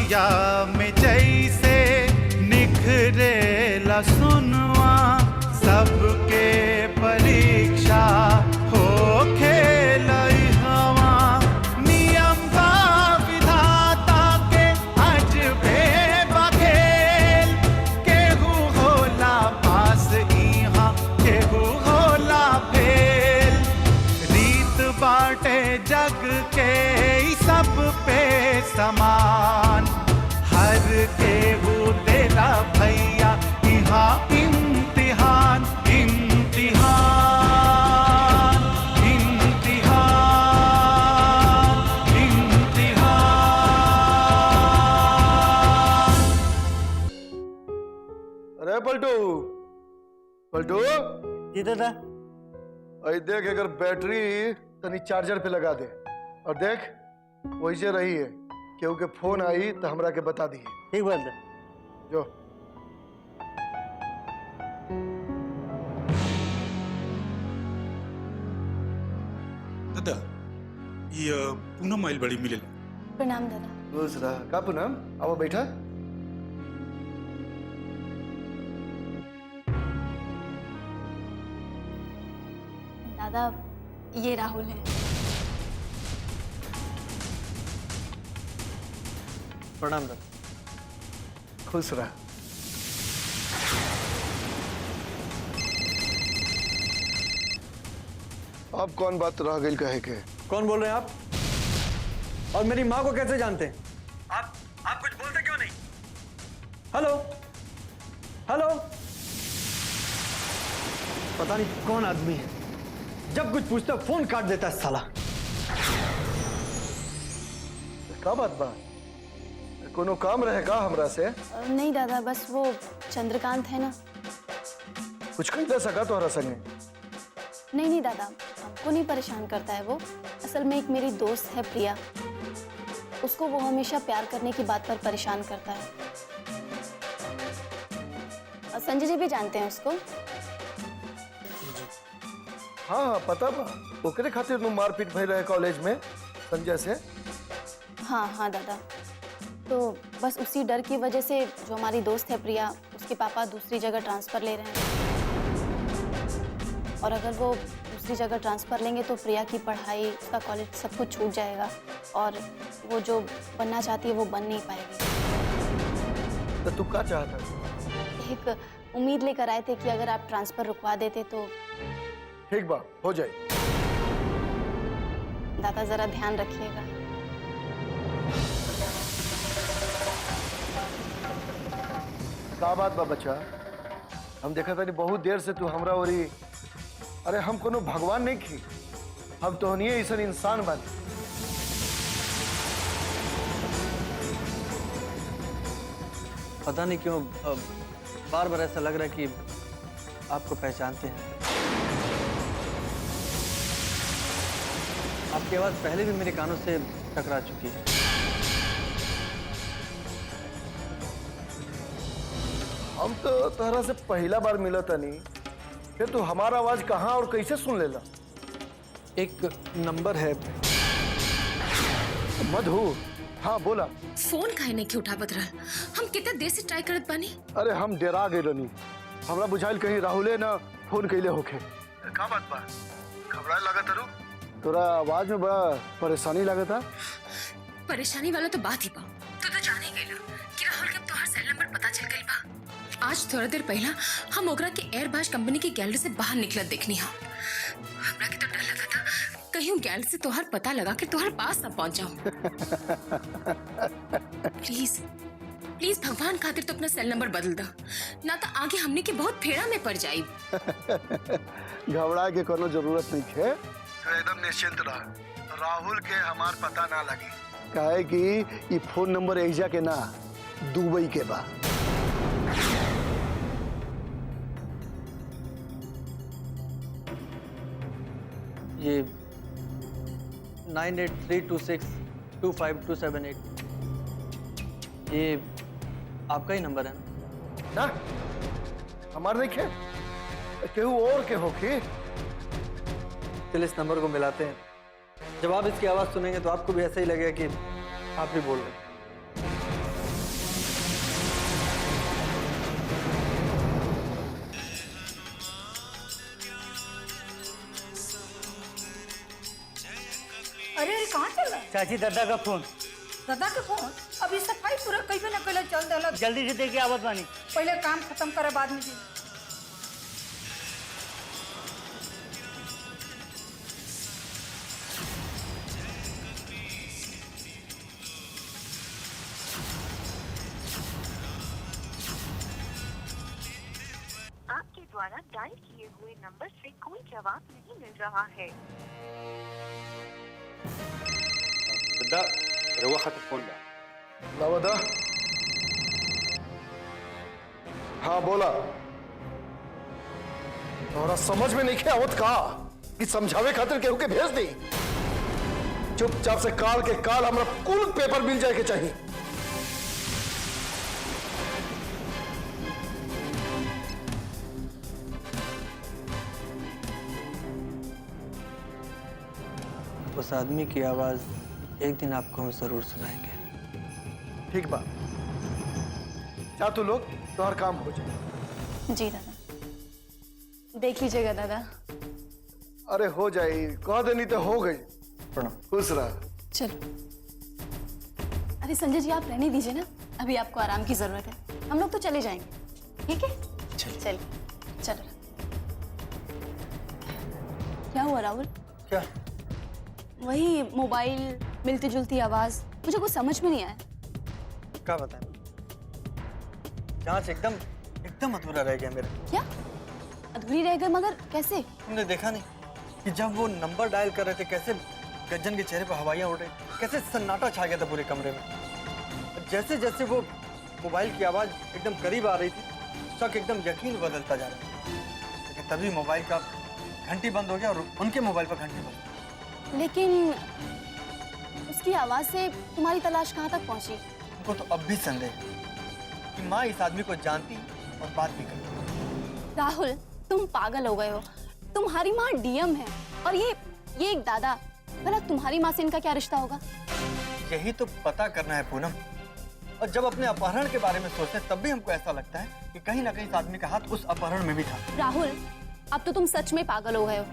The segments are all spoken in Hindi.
रतिया में जैसे निखरेला सुनवा, सबके परीक्षा हो खेलई हवा। नियम बा विधाता के अजबे बखेल, केहू होला पास इहाँ केहू होला फेल। रीत बाटे जग के ई सब पे समान, हर केहू तेरा भैया इहाँ इम्तिहान। इम्तिहान इम्तिहान इम्तिहान। अरे पलटू पलटू, जी दादा। अरे देख, अगर बैटरी तनी चार्जर पे लगा दे और देख वैसे रही है, केहू के फोन आई तो हमरा के बता दिए। ठीक बात है। जो दादा ये पूनम आइल बड़ी मिले। प्रणाम दादा। खुश रहा। का पूनम, आओ बैठा। दादा ये राहुल है। प्रणाम दादा। खुश रहा। अब कौन बात रह गई कहे के? कौन बोल रहे हैं आप? और मेरी माँ को कैसे जानते हैं आप कुछ बोलते क्यों नहीं? Hello hello. पता नहीं कौन आदमी है, जब कुछ पूछता फोन काट देता है साला। का बात बा? कोनो काम रहे का हमरा से? नहीं दादा, बस वो चंद्रकांत है ना। कुछ कह दे सका तोहरा संगे? नहीं दादा, हमको नहीं परेशान करता है वो। असल में एक मेरी दोस्त है प्रिया, उसको वो हमेशा प्यार करने की बात पर परेशान करता है। संजय जी भी जानते हैं उसको। हाँ पता बा, ओकरे खातिर नु मारपीट भई रहे कॉलेज में संजय से। हाँ दादा, तो बस उसी डर की वजह से जो हमारी दोस्त है प्रिया, उसके पापा दूसरी जगह ट्रांसफ़र ले रहे हैं। और अगर वो दूसरी जगह ट्रांसफ़र लेंगे तो प्रिया की पढ़ाई, उसका कॉलेज सब कुछ छूट जाएगा और वो जो बनना चाहती है वो बन नहीं पाएगी। तो तू क्या चाहता है? एक उम्मीद लेकर आए थे कि अगर आप ट्रांसफ़र रुकवा देते तो। ठीक बा, हो जाए। दादा ज़रा ध्यान रखिएगा। का बात बा बच्चा? हम देखा था बहुत देर से तू हमरा ओरी। अरे हम कोनो भगवान नहीं की, हम तो नहीं ऐसा इंसान बानी। पता नहीं क्यों बार बार ऐसा लग रहा है कि आपको पहचानते हैं। आपकी आवाज़ पहले भी मेरे कानों से टकरा चुकी है। हम तो तहरा से पहला बार मिला था नहीं, फिर तू हमारा आवाज कहाँ और कैसे सुन लेला? एक नंबर है मधु। हाँ बोला। फोन काहे नहीं उठावत रहा? हम कितना देर से ट्राई करत बानी। अरे हम डेरा गए रनी, हमरा बुझाइल कहीं राहुले ना फोन कैले होखे। का बात बा? घबराए लगा तारू? तोरा आवाज में बड़ा परेशानी लगा था। परेशानी वाला तो बात ही बा। तू तो जाने गइला कि राहुल के तोहर सेल नंबर पता चल गइल बा। आज थोड़ा देर पहला हम ओकरा के एयरबाज कंपनी की गैलरी से बाहर निकलत देखनी हा। हमरा के तो डर लगा था कहीं गैलरी से तोहर पता लगा के तोहर पास ना पहुंच जाऊं। प्लीज प्लीज भगवान खातिर तो अपना सेल नंबर बदल दा, ना तो आगे हमने के बहुत फेड़ा में पड़ जाई। घबराए के कोनो जरूरत नहीं है, तो एकदम निश्चिंत रह। राहुल के हमार पता ना लगी, काहे कि ये फोन नंबर एजा के ना दुबई के बा। ये 9832625278 ये आपका ही नंबर है ना? हमार नहीं है, केहू और के होके। चल इस नंबर को मिलाते हैं। जब आप इसकी आवाज़ सुनेंगे तो आपको भी ऐसा ही लगेगा कि आप भी बोल रहे हैं। चाची दादा का फोन। दादा के फोन अभी सफाई पूरा कईबे न कइला चल देला। जल्दी से देके आवत बानी। पहले काम खत्म करे बाद में जी। आपके द्वारा डायल किए हुए नंबर से कोई जवाब नहीं मिल रहा है। दादा रवा खातिर फोन ला। लावदा। हाँ बोला। तोरा समझ में नहीं के आवत का कि समझावे खातिर केहू के भेज दी। चुपचाप से काल के काल हमरा कुल पेपर मिल जाए के चाहिए। उस आदमी की आवाज एक दिन आपको हम जरूर सुनाएंगे। ठीक बात। जा तू लोग तो हर काम हो जाए। जी दादा। देख लीजिएगा दादा। अरे हो जाए, कह देनी तो हो गई। प्रणाम। खुश रह। चलो। अरे संजय जी आप रहने दीजिए ना, अभी आपको आराम की जरूरत है। हम लोग तो चले जाएंगे, ठीक है? चलिए चलो। क्या हुआ राहुल? क्या? वही मोबाइल मिलती जुलती आवाज, मुझे कुछ समझ में नहीं आया। क्या बताएं? जांच एकदम एकदम अधूरा रह गया मेरा। क्या अधूरी रह गए? मगर कैसे? तुमने देखा नहीं कि जब वो नंबर डायल कर रहे थे कैसे गज्जन के चेहरे पर हवाइयां उड़ रही, कैसे सन्नाटा छा गया था पूरे कमरे में। जैसे जैसे वो मोबाइल की आवाज एकदम करीब आ रही थी, शक एकदम यकीन बदलता जा रहा था। लेकिन तभी मोबाइल का घंटी बंद हो गया और उनके मोबाइल पर घंटी बंद। लेकिन उसकी आवाज से तुम्हारी तलाश कहाँ तक पहुंची? उनको तो अब भी संदेह है कि माँ इस आदमी को जानती और बात भी करती। राहुल तुम पागल हो गए हो। तुम्हारी माँ डीएम है और ये एक दादा। भला तुम्हारी माँ से इनका क्या रिश्ता होगा? यही तो पता करना है पूनम। और जब अपने अपहरण के बारे में सोचते हैं तब भी हमको ऐसा लगता है कि कहीं ना कहीं इस आदमी का हाथ उस अपहरण में भी था। राहुल अब तो तुम सच में पागल हो गए हो।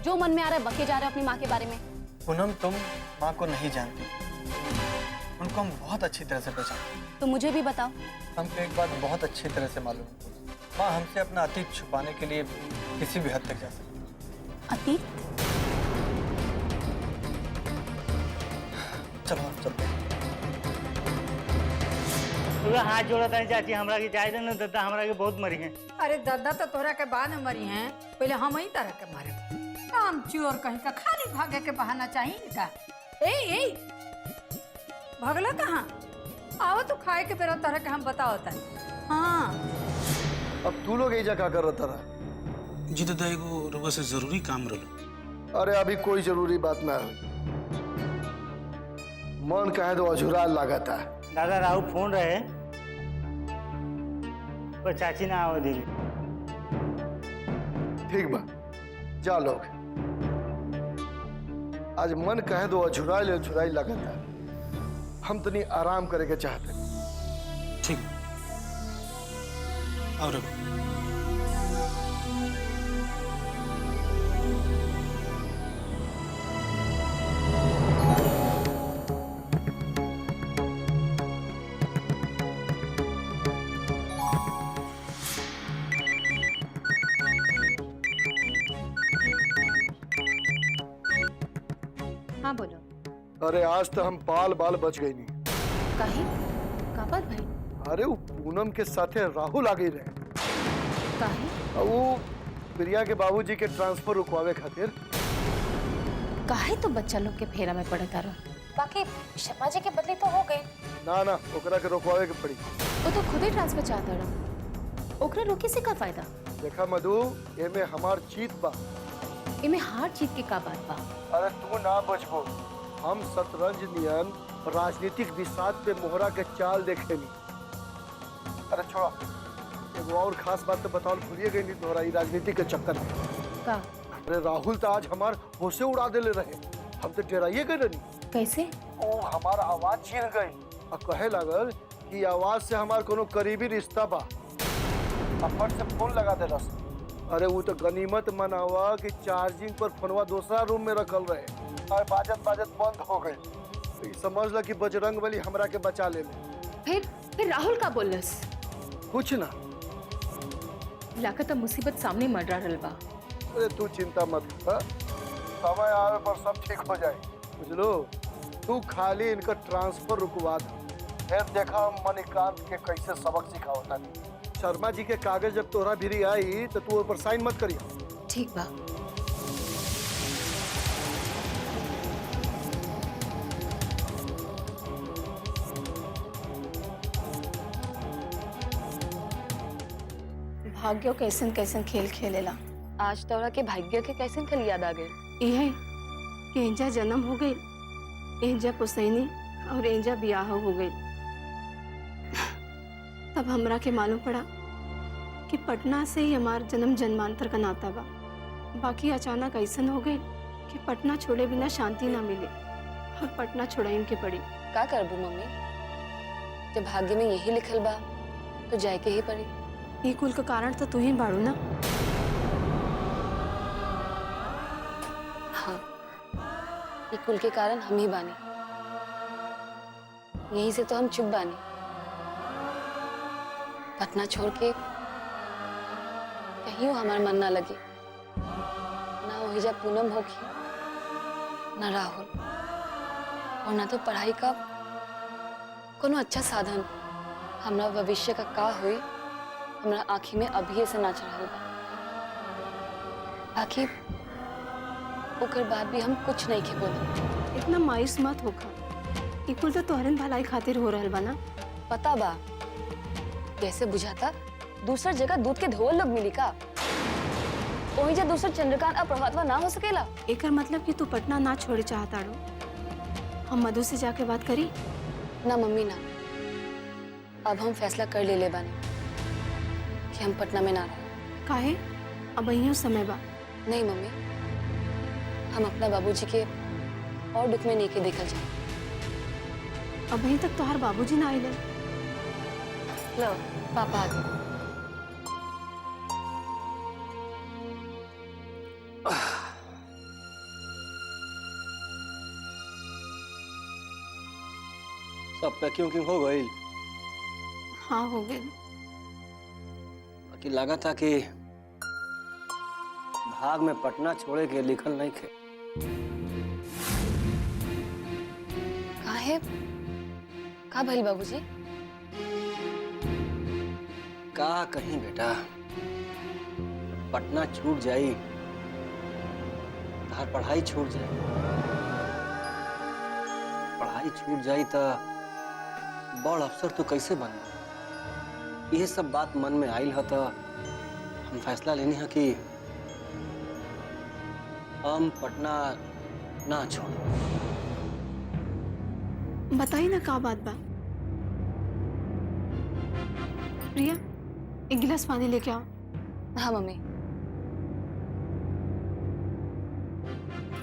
जो मन में आ रहा है बके जा रहे हो अपनी माँ के बारे में। पूनम तुम माँ को नहीं जानती, उनको हम बहुत अच्छी तरह से पहचानते। तो मुझे भी बताओ। हमको एक बात बहुत अच्छी तरह से मालूम है, माँ हमसे अपना अतीत छुपाने के लिए किसी भी हद तक जा सकती। अतीत? चलो हम चलते हैं। पूरा हाथ जोड़ा था चाची, हमरा के जाए ना दादा, हमरा के बहुत मरी हैं। अरे दादा तो तोरा के बाद में मरी हैं, पहले हम ही तरह के मारे। काम चोर कहीं का खाली भागे के बहाना चाहिए इनका। ए भगला कहाँ? आवा तो खाए के बेरा तरह के हम बताओ था। हाँ अब तू लोग ऐजा का कर रहा था? जी दादा एगो रउआ से जरूरी काम रहलो। अरे अभी कोई जरूरी बात ना है। मन कहे तो अझुरा लगाता। दादा राहु फोन रहे पर चाची ना आवा दिली। ठीक बा, जा लोग। आज मन कहे तो अझुराई लगाता। हम तनी आराम करे के चाहते। ठीक और हाँ बोलो। अरे आज तो हम बाल बच गई नहीं। काहे? का बात भाई? अरे वो पूनम के साथे राहुल आ गई रहे। काहे? और वो प्रिया के बाबूजी के ट्रांसफर रुकवावे खातिर। काहे तो बच्चा लोग के फेरा में पड़ता रहो। बाकी शर्मा जी के बदले तो हो गए। ना ओकरा के रुकवावे के पड़ी। वो तो खुद ही ट्रांसफर चाहता रहो। ओकरा रोके से का फायदा? देखा मधु, एमे हमार जीत बा। इमे हार जीत के का बात बा? अरे तू ना बचबो। हम शतरंज नियन राजनीतिक विषाद पे मोहरा के चाल देखेनी। अरे छोड़ा, एगो और खास बात तो बताओ, भूलिए गई नहीं तोहरा राजनीति के चक्कर में। का? अरे राहुल तो आज हमार होशे उड़ा देले रहे। हम तो डराइए गए नहीं। कैसे? ओ हमारा आवाज छीन गई और कहे लागल कि आवाज से हमार कोनो करीबी रिश्ता बा। फट से फोन लगा दे रस। अरे वो तो गनीमत मनावा कि चार्जिंग पर फोनवा दूसरा रूम में रखल रहे और बाजत बाजत बंद हो गई। तो ई समझ ला कि बजरंग बली हमरा के बचा ले फिर राहुल का बोलस? कुछ ना। लागत मुसीबत सामने मंडरा रहल बा। अरे तू चिंता मत कर, समय आवे पर सब ठीक हो जाए, बुझलो। तू खाली इनका ट्रांसफर रुकवा दे, फिर देखा मणिकांत के कैसे सबक सिखावता है। शर्मा जी के कागज जब तोहरा भिरी आई तो तू ऊपर साइन मत करिया। ठीक बा। भाग्यो कैसन कैसन खेल खेलेला। आज तोरा के भाग्य के कैसे खेल याद आ गए? यह कि एंजा जन्म हो गई, एंजा पुसैनी और एंजा ब्याह हो गई। तब हमरा के मालूम पड़ा कि पटना से ही हमार जन्म जन्मांतर का नाता बा। बाकी अचानक ऐसन हो गई कि पटना छोड़े बिना शांति ना मिले और पटना छोड़ाइन के पड़ी। का करबू मम्मी, जब भाग्य में यही लिखल बा तो जाए के ही पड़ी। ये कुल का कारण तो तू ही बाड़ू ना। हाँ, ये कुल के कारण हम ही बानी, यहीं से तो हम चुप बानी। पटना छोड़ के कहीं हमारा मन ना लगे, ना वही जा पूनम होगी, ना राहुल, और ना तो पढ़ाई का कोनो अच्छा साधन। हमरा भविष्य का का हुई हमरा आँखी में अभी से नाच रहा बा। बाकी ओकर बाद भी हम कुछ नहीं के बोले। इतना मायूस मत होकर, ये कुल तो तोहरन भलाई खातिर हो रहल बा ना। पता बा, कैसे बुझाता दूसरा जगह दूध के धोल लोग मिली का, वही जब दूसरा चंद्रकांत अप्रभातवा ना हो सकेला। एकर मतलब कि तू पटना ना छोड़े चाहता रो। हम मधु से जाके बात करी। ना मम्मी ना, अब हम फैसला कर ले बानी कि हम पटना में ना रहो। काहे? अब यही समय बा। नहीं मम्मी, हम अपना बाबूजी के और दुख में नहीं के देखल जाए। अब यहीं तक तोहार बाबूजी ना आइले। लो पापा आ गए। सब पैकिंग हो गई? हाँ हो गई। बाकी लगा था कि भाग में पटना छोड़े के लिखल नहीं थे। काहे? का भइल बाबूजी? का कहीं बेटा, पटना छूट जाई, तार पढ़ाई छूट जाई। पढ़ाई छूट जाई तो बड़ अफसर तो कैसे बन? ये सब बात मन में आइल है तो हम फैसला लेनी है कि हम पटना ना छोड़। बताई ना का बात बा। प्रिया, एक गिलास पानी लेके आओ। हाँ मम्मी।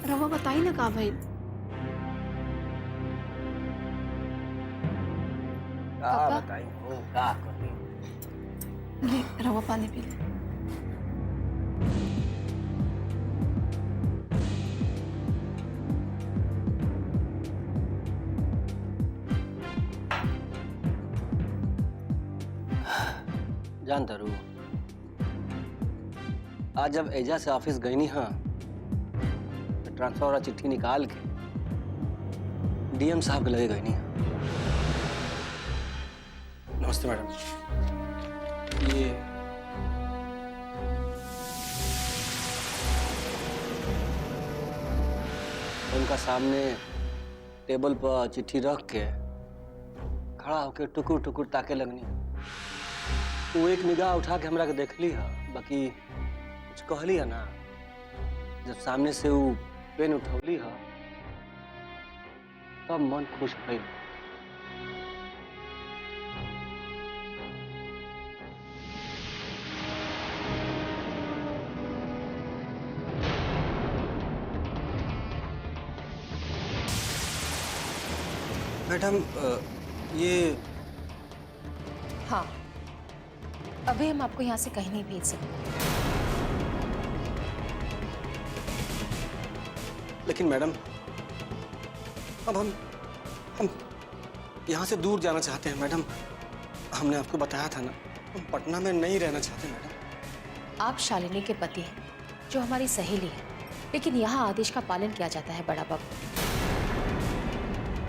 रवा बताई ना का भइल। पापा? बताई हो का करी? ले रवा पानी पी ले। जानता रू, आज जब एजा से ऑफिस गई नहीं हाँ, तो ट्रांसफर वाला चिट्ठी निकाल के डीएम साहब के लगे गई नहीं। नमस्ते मैडम। ये उनका सामने टेबल पर चिट्ठी रख के खड़ा होकर टुकुर टुकुर ताके लगनी। वो एक निगाह उठा के हमरा के देख ली है, बाकी कुछ कहली है ना। जब सामने से वो पेन उठौली है तब मन खुश भइल। मैडम ये हाँ, अभी हम आपको यहाँ से कहीं नहीं भेज सकते। लेकिन मैडम अब हम यहाँ से दूर जाना चाहते हैं मैडम। हमने आपको बताया था ना, हम पटना में नहीं रहना चाहते मैडम। आप शालिनी के पति हैं, जो हमारी सहेली है, लेकिन यहाँ आदेश का पालन किया जाता है बड़ा बाबू।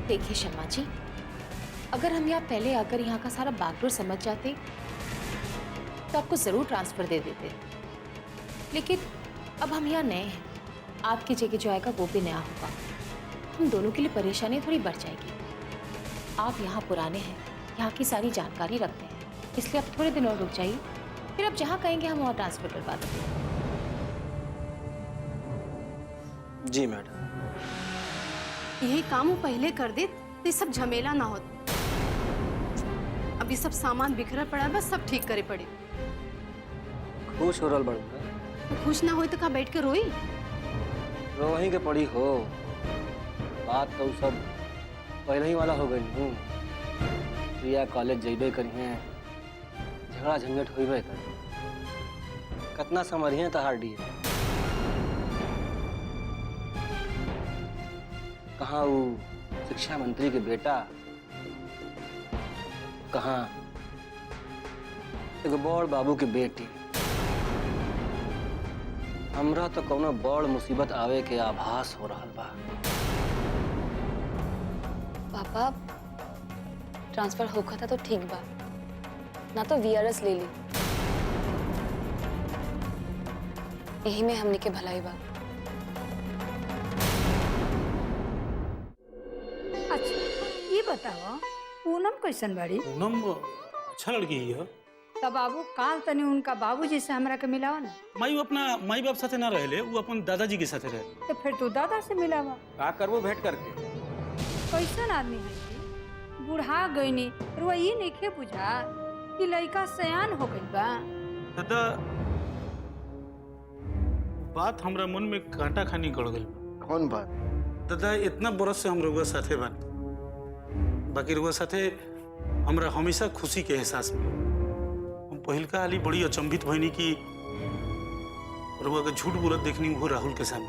देखिए शर्मा जी, अगर हम यहाँ पहले आकर यहाँ का सारा बागडोर समझ जाते तो आपको जरूर ट्रांसफर दे देते, लेकिन अब हम यहाँ नए हैं, आपकी जगह जो आएगा वो भी नया होगा। हम दोनों के लिए परेशानी थोड़ी बढ़ जाएगी। आप यहाँ पुराने हैं, यहाँ की सारी जानकारी रखते हैं, इसलिए आप थोड़े दिन और रुक जाइए, फिर आप जहाँ कहेंगे हम वहाँ ट्रांसफर करवा देंगे। जी मैडम। यही काम वो पहले कर दे तो ये सब झमेला ना होता। अभी सब सामान बिखरा पड़ा है, बस सब ठीक करे पड़े। खुश हो रहा बड़ूंगा। तो खुश ना हो तो कहाँ बैठ के रोई? वहीं के पड़ी हो, बात तो सब पहले ही वाला हो गई हूँ। प्रिया कॉलेज जेबे करी हैं, झगड़ा झंझट होबे कर, कितना समझिए तहार डी कहाँ वो शिक्षा मंत्री के बेटा, कहाँ एगो बड़ बाबू के बेटी। हमरा तो कोनो बड़ मुसीबत आवे के आभास हो रहा बा। पापा ट्रांसफर होखा था तो ठीक बा, ना तो वीआरएस ले ली, यही में हमने के भलाई बा। अच्छा ये बताओ पूनम कैसन बाड़ी? पूनम अच्छा लड़की है। तब बाबू काल तनी उनका बाबूजी से हमरा के मिलावा ना। माई अपना माई बाप साथे ना रहले, वो अपन दादाजी के साथे रहे। तो फिर तू दादा से मिलावा। का करबो भेंट करके? कैसन आदमी है? बुढ़ा गईनी, रुआ ये नइखे बुझा कि लड़का सयान हो गइल बा। दादा बात हमरा मन में कांटा खानी गड़ गई। कौन बात? दादा इतना बरस से हम रउआ साथे बन, बाकी रउआ साथे हमरा हमेशा खुशी के एहसास में। हम पहिलका हाली बड़ी अचंभित भइनी कि रउआ के झूठ बोलत देखनी वो राहुल के सामने।